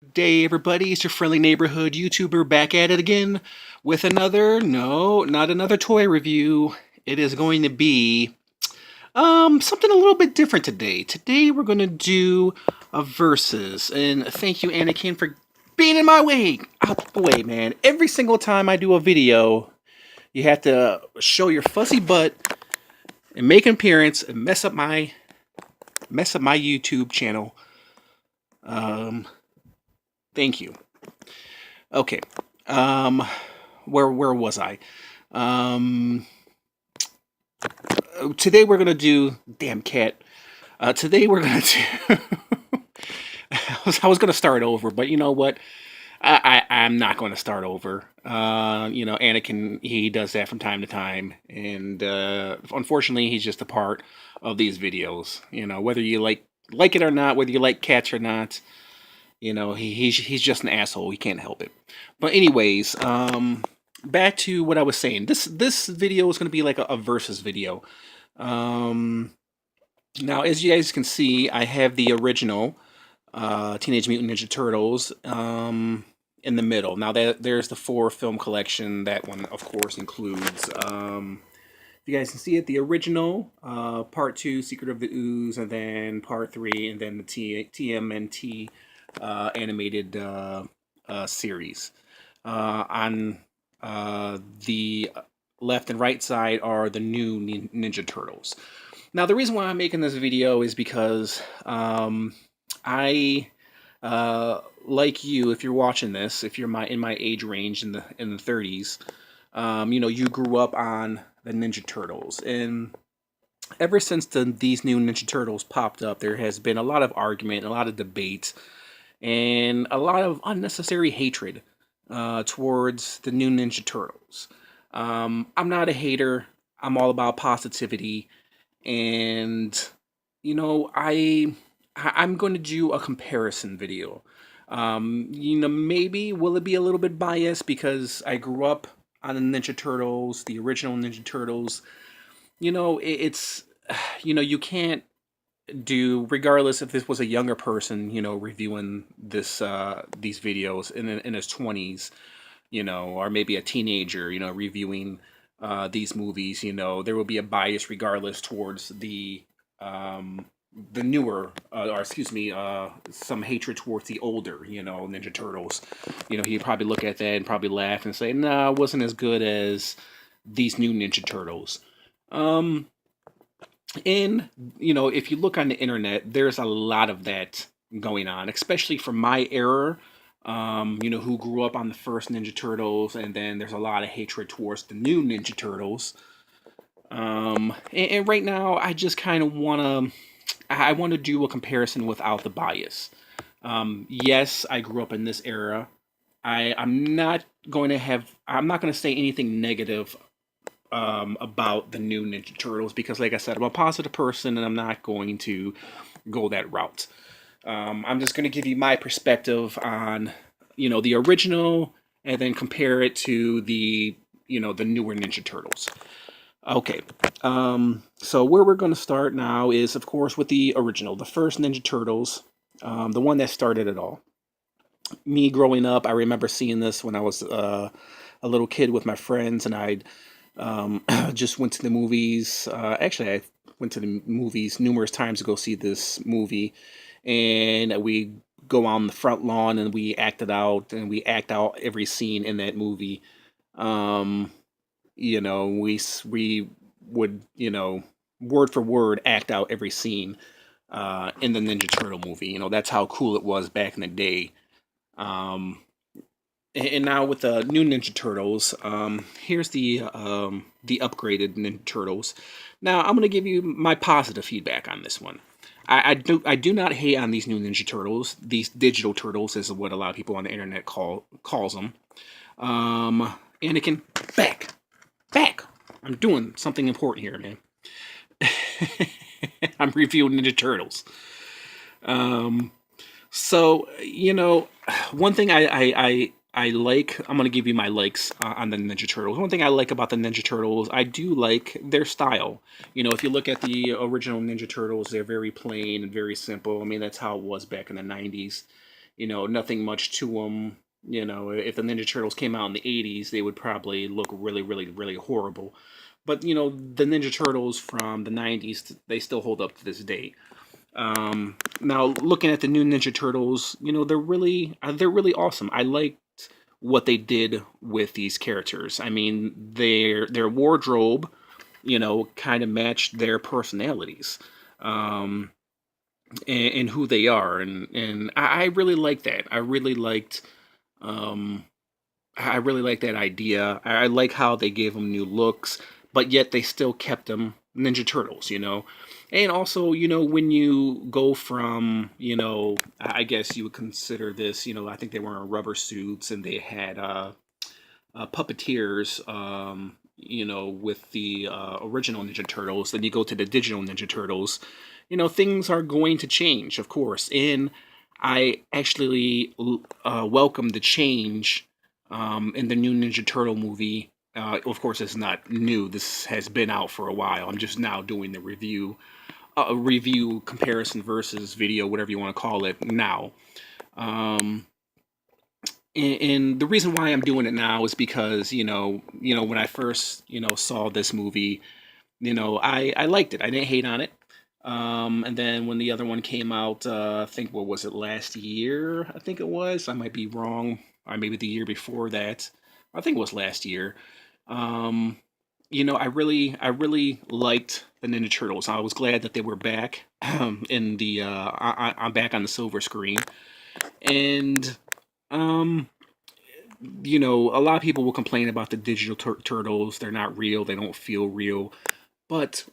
Day, everybody. It's your friendly neighborhood YouTuber back at it again with another, no, not another toy review. It is going to be something a little bit different today. Today we're going to do a versus, and thank you, Anakin, for being in my way. Out the way, man. Every single time I do a video, you have to show your fuzzy butt and make an appearance and mess up my YouTube channel. Thank you. Okay. Um, where was I? Um, Today we're gonna do damn cat. Today we're gonna do. I was gonna start over, but you know what? I'm not going to start over. Anakin, he does that from time to time, and unfortunately, he's just a part of these videos. Whether you like it or not, whether you like cats or not, he's just an asshole. He can't help it. But anyways, back to what I was saying. This video is going to be like a versus video. Um, Now, as you guys can see, I have the original Teenage Mutant Ninja Turtles in the middle. Now, there's the 4 film collection. That one, of course, includes. You guys can see it, the original, Part 2, Secret of the Ooze, and then Part 3, and then the TMNT animated series. On the left and right side are the new Ninja Turtles. Now, the reason why I'm making this video is because I, like you, if you're watching this, if you're in my age range in the 30s, you grew up on the Ninja Turtles, and ever since these new Ninja Turtles popped up, there has been a lot of argument, a lot of debate, and a lot of unnecessary hatred towards the new Ninja Turtles. I'm not a hater. I'm all about positivity, and I'm going to do a comparison video. Maybe will it be a little bit biased because I grew up on the Ninja Turtles, the original Ninja Turtles. It's you can't do, regardless if this was a younger person, reviewing these videos in his 20s, or maybe a teenager, reviewing these movies, there will be a bias regardless towards the newer, or excuse me, some hatred towards the older, Ninja Turtles. He'd probably look at that and probably laugh and say, "Nah, it wasn't as good as these new Ninja Turtles." Um, and if you look on the internet, there's a lot of that going on, especially from my era. Who grew up on the first Ninja Turtles, and then there's a lot of hatred towards the new Ninja Turtles. And right now, I just kind of want to do a comparison without the bias. Yes, I grew up in this era. I'm not going to say anything negative about the new Ninja Turtles because, like I said, I'm a positive person and I'm not going to go that route. I'm just going to give you my perspective on, the original, and then compare it to the newer Ninja Turtles. Okay, so where we're going to start now is, of course, with the original, the first Ninja Turtles, the one that started it all. Me growing up, I remember seeing this when I was a little kid with my friends, and I just went to the movies. Actually, I went to the movies numerous times to go see this movie, and we go on the front lawn and we act out every scene in that movie. Um, we would word for word act out every scene in the Ninja Turtle movie. That's how cool it was back in the day. Um, and now with the new Ninja Turtles, here's the upgraded Ninja Turtles. Now I'm gonna give you my positive feedback on this one. I do not hate on these new Ninja Turtles. These digital turtles is what a lot of people on the internet calls them. Anakin, back. I'm doing something important here, man. I'm reviewing Ninja Turtles. Um, so one thing I like. I'm gonna give you my likes on the Ninja Turtles. One thing I like about the Ninja Turtles, I do like their style. If you look at the original Ninja Turtles, they're very plain and very simple. I mean, that's how it was back in the '90s. Nothing much to them. If the Ninja Turtles came out in the 80s, they would probably look really, really, really horrible. But the Ninja Turtles from the 90s, they still hold up to this day. Now, looking at the new Ninja Turtles, they're really awesome. I liked what they did with these characters. I mean, their wardrobe, kind of matched their personalities. Um, and who they are, and I really like that. Um, I really like that idea. I like how they gave them new looks, but yet they still kept them Ninja Turtles, And also, when you go from, I guess you would consider this, I think they were in rubber suits and they had puppeteers, with the original Ninja Turtles. Then you go to the digital Ninja Turtles. Things are going to change, of course. And I actually welcome the change in the new Ninja Turtle movie. Of course, it's not new. This has been out for a while. I'm just now doing the review comparison versus video, whatever you want to call it, now. Um, and the reason why I'm doing it now is because when I first saw this movie, I liked it. I didn't hate on it. And then when the other one came out, I think what was it, last year? I think it was. I might be wrong, or maybe the year before that. I think it was last year. Um, I really liked the Ninja Turtles. I was glad that they were back in the I'm back on the silver screen, and um, a lot of people will complain about the digital turtles. They're not real. They don't feel real. But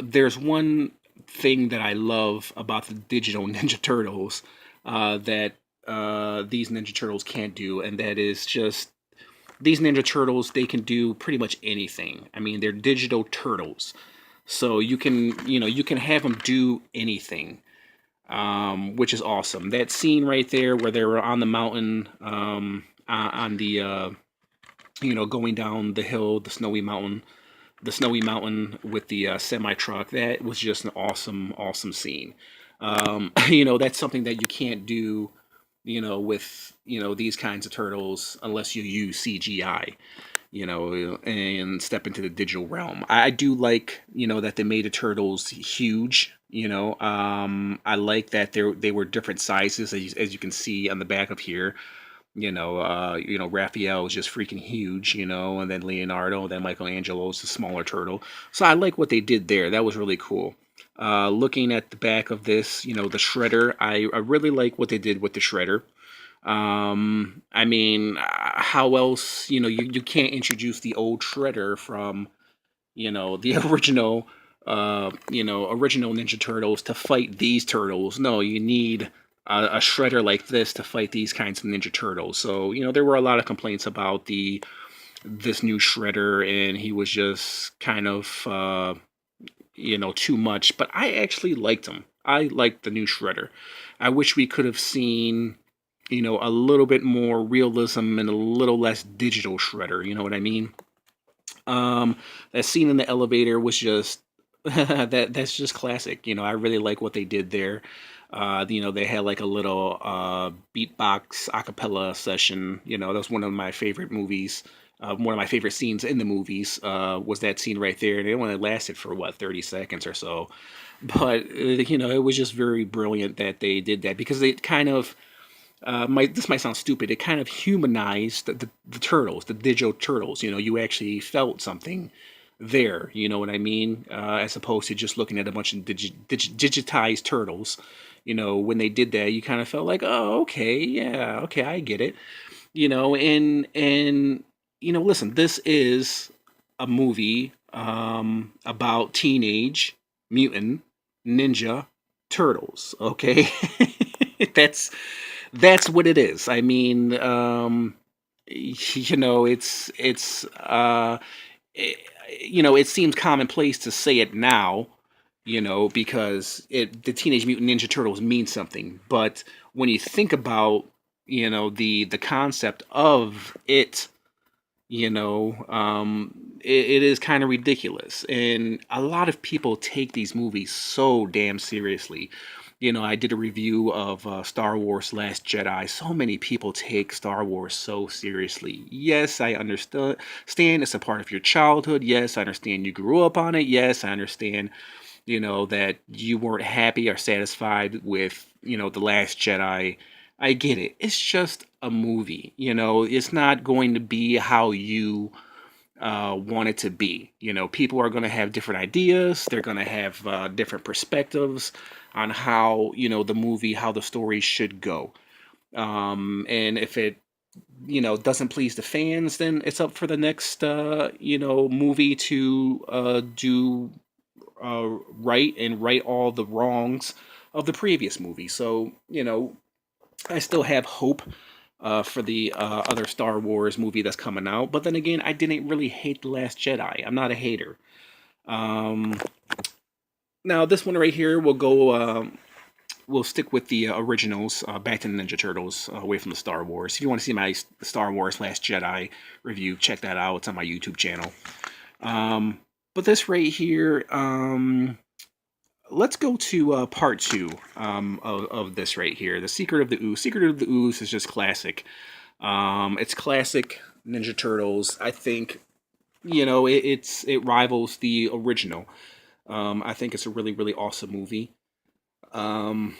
there's one thing that I love about the digital Ninja Turtles that these Ninja Turtles can't do, and that is just these Ninja Turtles. They can do pretty much anything. I mean, they're digital turtles, so you can have them do anything, which is awesome. That scene right there where they were on the mountain, on the going down the hill, the snowy mountain with the semi truck. That was just an awesome, awesome scene. That's something that you can't do, with these kinds of turtles unless you use CGI. And step into the digital realm. I do like, that they made the turtles huge. I like that they were different sizes, as you can see on the back of here. Raphael is just freaking huge, and then Leonardo, then Michelangelo is the smaller turtle. So I like what they did there. That was really cool. Looking at the back of this, the Shredder, I really like what they did with the Shredder. I mean, how else, you can't introduce the old Shredder from, the original Ninja Turtles to fight these turtles. No, you need a Shredder like this to fight these kinds of Ninja Turtles. So, there were a lot of complaints about this new Shredder, and he was just kind of, too much. But I actually liked him. I liked the new Shredder. I wish we could have seen, a little bit more realism and a little less digital Shredder. You know what I mean? Um, that scene in the elevator was just that's just classic. I really like what they did there. They had like a little beatbox acapella session. That was one of my favorite movies. One of my favorite scenes in the movies was that scene right there, and it only lasted for what 30 seconds or so. But it was just very brilliant that they did that because they kind of this might sound stupid. It kind of humanized the turtles, the digital turtles. You actually felt something there. You know what I mean? As opposed to just looking at a bunch of digitized turtles. When they did that, you kind of felt like, oh, okay, yeah, okay, I get it. And listen, this is a movie about teenage mutant ninja turtles. Okay, that's that's what it is. I mean, it, it seems commonplace to say it now, because the Teenage Mutant Ninja Turtles mean something. But when you think about, the concept of it, it is kind of ridiculous, and a lot of people take these movies so damn seriously. I did a review of Star Wars Last Jedi. So many people take Star Wars so seriously. Yes, I understand it's a part of your childhood. Yes, I understand you grew up on it. Yes, I understand, that you weren't happy or satisfied with, The Last Jedi. I get it. It's just a movie. It's not going to be how you want it to be. People are going to have different ideas. They're going to have different perspectives on how, how the story should go. And if it, doesn't please the fans, then it's up for the next, movie to do right and right all the wrongs of the previous movie. So, I still have hope for the other Star Wars movie that's coming out. But then again, I didn't really hate The Last Jedi. I'm not a hater. Um, Now, this one right here will go. We'll stick with the originals, back to the Ninja Turtles, away from the Star Wars. If you want to see my Star Wars Last Jedi review, check that out. It's on my YouTube channel. But this right here, let's go to part two of this right here. The Secret of the Ooze. Secret of the Ooze is just classic. It's classic Ninja Turtles. I think, it rivals the original. I think it's a really, really awesome movie. Um,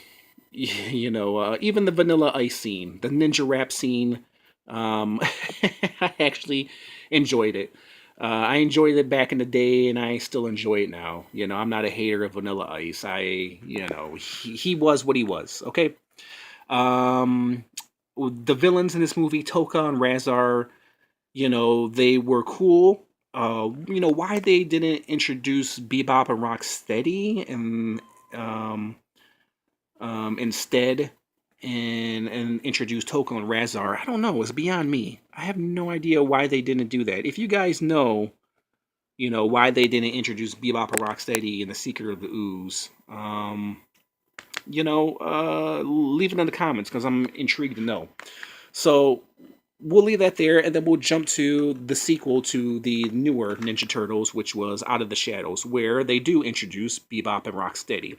even the Vanilla Ice scene, the ninja rap scene, I actually enjoyed it. I enjoyed it back in the day, and I still enjoy it now. I'm not a hater of Vanilla Ice. He was what he was. Okay. Um, the villains in this movie, Toka and Razar, they were cool. Why they didn't introduce Bebop and Rocksteady and um, instead and introduce Toka and Razar, I don't know. It's beyond me. I have no idea why they didn't do that. If you guys know, why they didn't introduce Bebop and Rocksteady in The Secret of the Ooze, leave it in the comments because I'm intrigued to know. So we'll leave that there, and then we'll jump to the sequel to the newer Ninja Turtles, which was Out of the Shadows, where they do introduce Bebop and Rocksteady,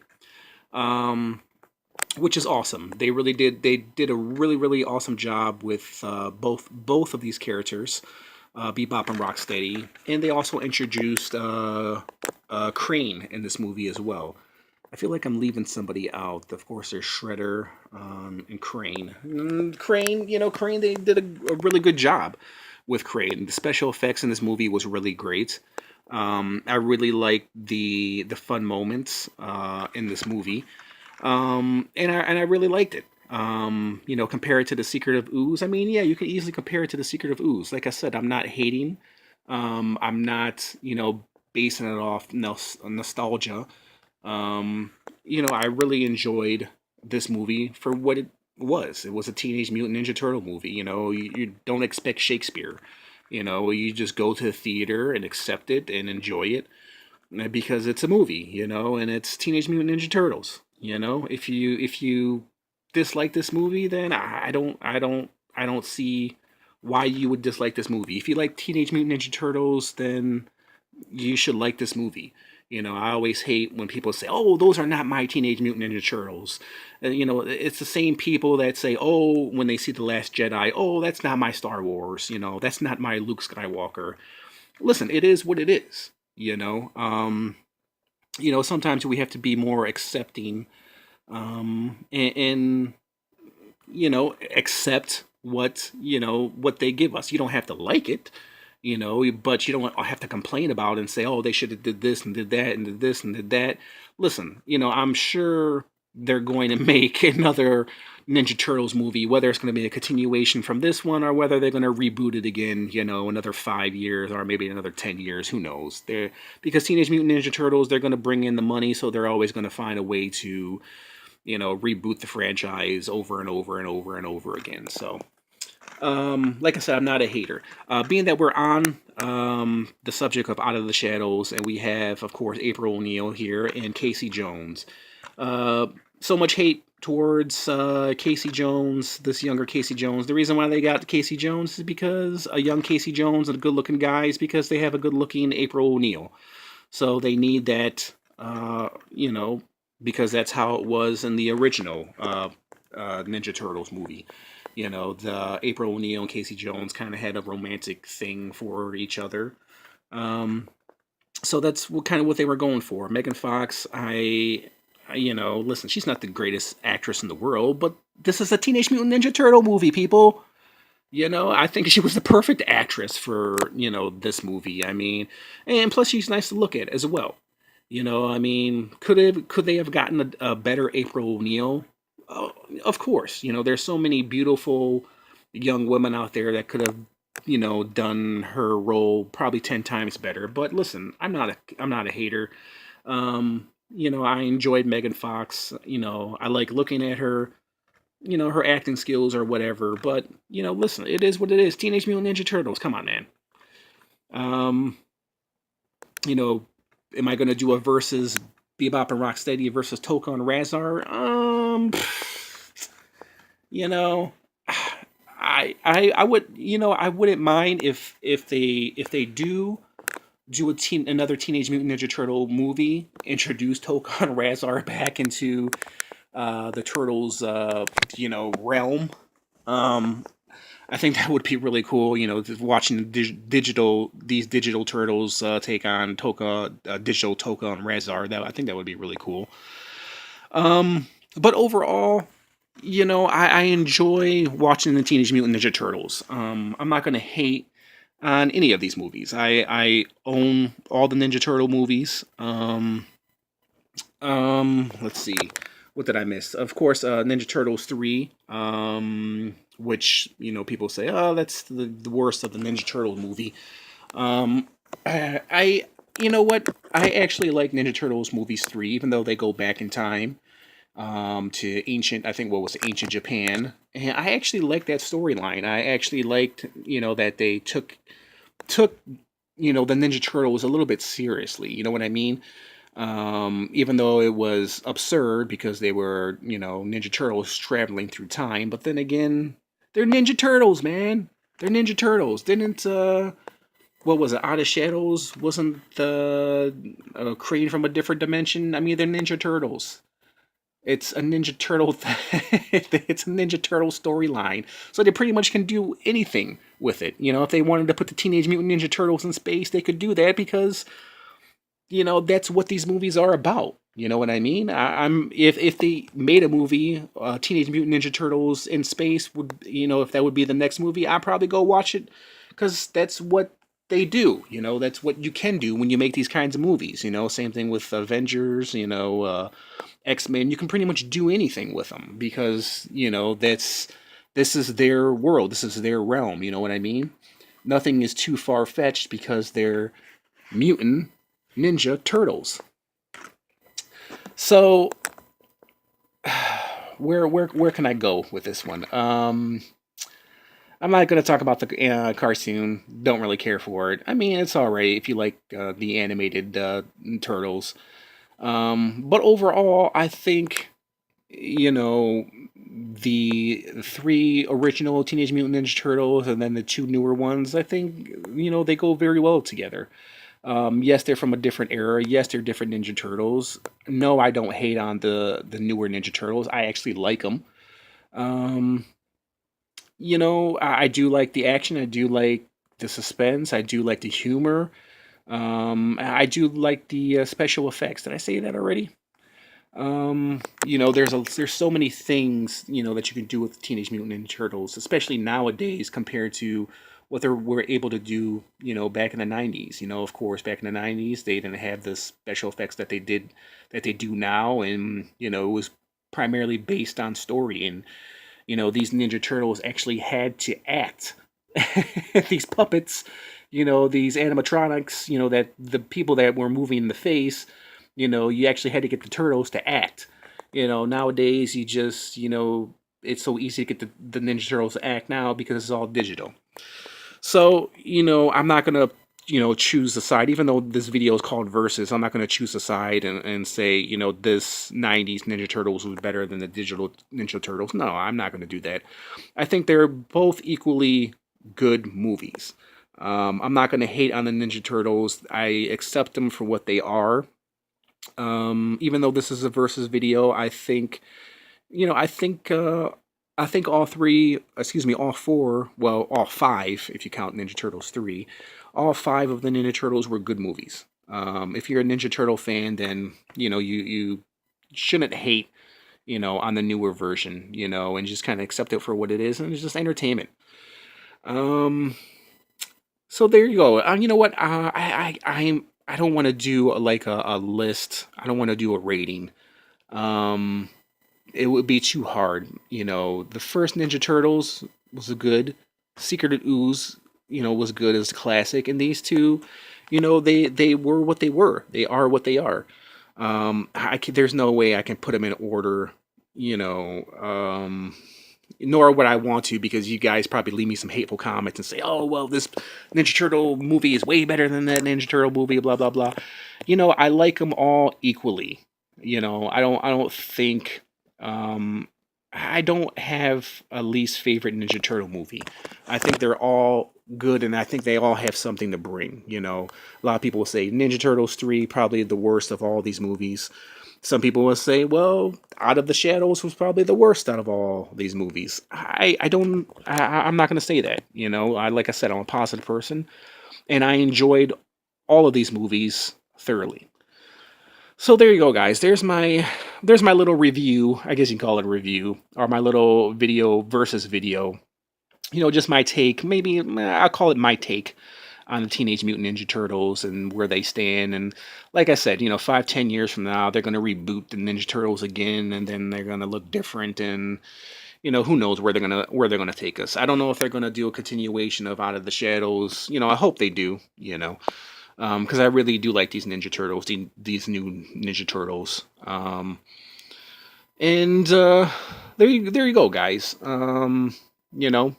which is awesome. They really did. They did a really, really awesome job with both of these characters, Bebop and Rocksteady, and they also introduced Crane in this movie as well. I feel like I'm leaving somebody out. Of course, there's Shredder and Crane. Crane, Crane, they did a really good job with Crane. The special effects in this movie was really great. I really liked the fun moments in this movie, and I really liked it. Compare it to The Secret of Ooze. I mean, yeah, you can easily compare it to The Secret of Ooze. Like I said, I'm not hating. I'm not, basing it off nostalgia. I really enjoyed this movie for what it was. It was a Teenage Mutant Ninja Turtle movie. You don't expect Shakespeare. You just go to the theater and accept it and enjoy it because it's a movie. And it's Teenage Mutant Ninja Turtles. If you dislike this movie, then I don't see why you would dislike this movie. If you like Teenage Mutant Ninja Turtles, then you should like this movie. I always hate when people say, "Oh, those are not my Teenage Mutant Ninja Turtles." It's the same people that say, "Oh," when they see The Last Jedi, "Oh, that's not my Star Wars." That's not my Luke Skywalker. Listen, it is what it is. Sometimes we have to be more accepting, and accept what they give us. You don't have to like it, but you don't have to complain about it and say, oh, they should have did this and did that and did this and did that. Listen, I'm sure they're going to make another Ninja Turtles movie, whether it's going to be a continuation from this one or whether they're going to reboot it again, another 5 years or maybe another 10 years, who knows. Because Teenage Mutant Ninja Turtles, they're going to bring in the money, so they're always going to find a way to, reboot the franchise over and over and over and over again. So, like I said, I'm not a hater. Being that we're on the subject of Out of the Shadows, and we have, of course, April O'Neil here and Casey Jones. So much hate towards Casey Jones, this younger Casey Jones. The reason why they got Casey Jones is because a young Casey Jones and a good-looking guy is because they have a good-looking April O'Neil. So they need that, because that's how it was in the original Ninja Turtles movie. You know, the April O'Neil and Casey Jones kind of had a romantic thing for each other. Um, so that's what kind of what they were going for. Megan Fox, you know, listen, she's not the greatest actress in the world, but this is a Teenage Mutant Ninja Turtle movie, people. You know, I think she was the perfect actress for, you know, this movie. I mean, and plus she's nice to look at as well. You know, I mean, could they have gotten a better April O'Neil? Oh, of course. You know, there's so many beautiful young women out there that could have, you know, done her role probably 10 times better. But listen, I'm not a hater. You know, I enjoyed Megan Fox. You know, I like looking at her, you know, her acting skills or whatever. But, you know, listen, it is what it is. Teenage Mutant Ninja Turtles. Come on, man. Um, you know, am I going to do a versus Bebop and Rocksteady versus Toka and Razar? You know, I would, you know, I wouldn't mind if they do another Teenage Mutant Ninja Turtle movie, introduce Toka and Razar back into the Turtles, you know, realm. Um, I think that would be really cool. You know, just watching these digital turtles take on Toka, digital Toka and Razar. That I think that would be really cool. Um, but overall, you know, I enjoy watching the Teenage Mutant Ninja Turtles. I'm not gonna hate on any of these movies. I own all the Ninja Turtle movies. Let's see. What did I miss? Of course, Ninja Turtles 3, which, you know, people say, oh, that's the worst of the Ninja Turtle movie. Um, you know what? I actually like Ninja Turtles movies 3, even though they go back in time to ancient, I think what was it, ancient Japan. And I actually liked that storyline. I actually liked, you know, that they took, you know, the Ninja Turtles a little bit seriously. You know what I mean? Even though it was absurd because they were, you know, Ninja Turtles traveling through time. But then again, they're Ninja Turtles, man. They're Ninja Turtles. Didn't what was it? Out of Shadows wasn't created from a different dimension. I mean, they're Ninja Turtles. It's a Ninja Turtle. It's a Ninja Turtle storyline, so they pretty much can do anything with it. You know, if they wanted to put the Teenage Mutant Ninja Turtles in space, they could do that because, you know, that's what these movies are about. You know what I mean? I'm if they made a movie, Teenage Mutant Ninja Turtles in space would, you know, if that would be the next movie, I'd probably go watch it because that's what they do. You know, that's what you can do when you make these kinds of movies. You know, same thing with Avengers. You know, X-Men. You can pretty much do anything with them because, you know, this is their world. This is their realm. You know what I mean? Nothing is too far fetched because they're mutant Ninja Turtles. So where can I go with this one? I'm not going to talk about the cartoon. Don't really care for it. I mean, it's alright if you like the animated turtles. But overall, I think, you know, the three original Teenage Mutant Ninja Turtles and then the two newer ones, I think, you know, they go very well together. Yes, they're from a different era. Yes, they're different Ninja Turtles. No, I don't hate on the newer Ninja Turtles. I actually like them. Um, you know, I do like the action. I do like the suspense. I do like the humor. I do like the special effects. Did I say that already? You know, there's so many things, you know, that you can do with Teenage Mutant Ninja Turtles, especially nowadays compared to what they were able to do, you know, back in the 90s. You know, of course, back in the 90s, they didn't have the special effects that they do now, and, you know, it was primarily based on story. And, you know, these Ninja Turtles actually had to act. These puppets, you know, these animatronics, you know, that the people that were moving in the face, you know, you actually had to get the turtles to act. You know, nowadays you just, you know, it's so easy to get the Ninja Turtles to act now because it's all digital. So, you know, I'm not gonna, you know, choose a side, even though this video is called Versus. I'm not gonna choose a side and say, you know, this 90s Ninja Turtles was better than the digital Ninja Turtles. No, I'm not gonna do that. I think they're both equally good movies. I'm not gonna hate on the Ninja Turtles. I accept them for what they are. Even though this is a versus video, I think, you know, I think all three, excuse me, all four, well, all five, if you count Ninja Turtles 3, all five of the Ninja Turtles were good movies. If you're a Ninja Turtle fan, then, you know, you shouldn't hate, you know, on the newer version, you know, and just kind of accept it for what it is, and it's just entertainment. Um, so there you go. You know what? I don't want to do a list. I don't want to do a rating. Um, it would be too hard. You know, the first Ninja Turtles was a good. Secret Ooze, you know, was good as a classic, and these two, you know, they were what they were. They are what they are. There's no way I can put them in order. You know, nor would I want to, because you guys probably leave me some hateful comments and say, "Oh, well, this Ninja Turtle movie is way better than that Ninja Turtle movie." Blah blah blah. You know, I like them all equally. You know, I don't think I don't have a least favorite Ninja Turtle movie. I think they're all good, and I think they all have something to bring. You know, a lot of people will say Ninja Turtles 3 probably the worst of all these movies. Some people will say, well, Out of the Shadows was probably the worst out of all these movies. I'm not going to say that. You know, like I said, I'm a positive person, and I enjoyed all of these movies thoroughly. So there you go, guys. There's my little review. I guess you can call it a review, or my little video versus video. You know, just my take. Maybe I'll call it my take on the Teenage Mutant Ninja Turtles and where they stand. And like I said, you know, 5, 10 years from now, they're going to reboot the Ninja Turtles again, and then they're going to look different. And you know, who knows where they're gonna take us. I don't know if they're gonna do a continuation of Out of the Shadows. You know, I hope they do. You know, because I really do like these Ninja Turtles, these new Ninja Turtles. And there you go, guys. You know,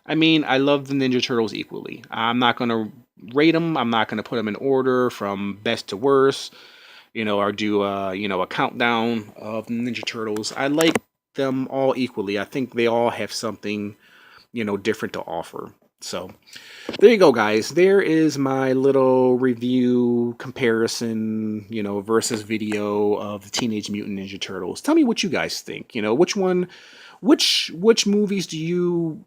I mean, I love the Ninja Turtles equally. I'm not gonna rate them. I'm not gonna put them in order from best to worst. You know, or do you know, a countdown of Ninja Turtles. I like them all equally. I think they all have something, you know, different to offer. So there you go, guys. There is my little review comparison, you know, versus video of the Teenage Mutant Ninja Turtles. Tell me what you guys think. You know, which movies do you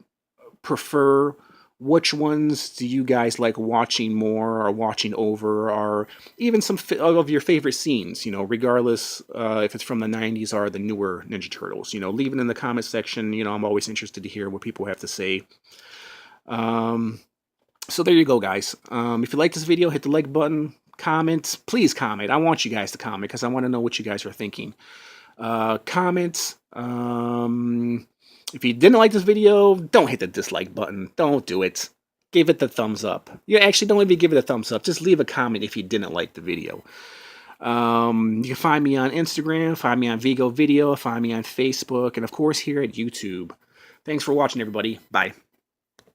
prefer? Which ones do you guys like watching more, or watching over, or even some of your favorite scenes, you know, regardless if it's from the 90s or the newer Ninja Turtles? You know, leave it in the comment section. You know, I'm always interested to hear what people have to say. So there you go, guys. If you like this video, hit the like button, comment. Please comment. I want you guys to comment because I want to know what you guys are thinking. Comment. If you didn't like this video, don't hit the dislike button. Don't do it. Give it the thumbs up. You actually don't even give it a thumbs up. Just leave a comment if you didn't like the video. You can find me on Instagram, find me on Vigo Video, find me on Facebook, and of course here at YouTube. Thanks for watching, everybody. Bye.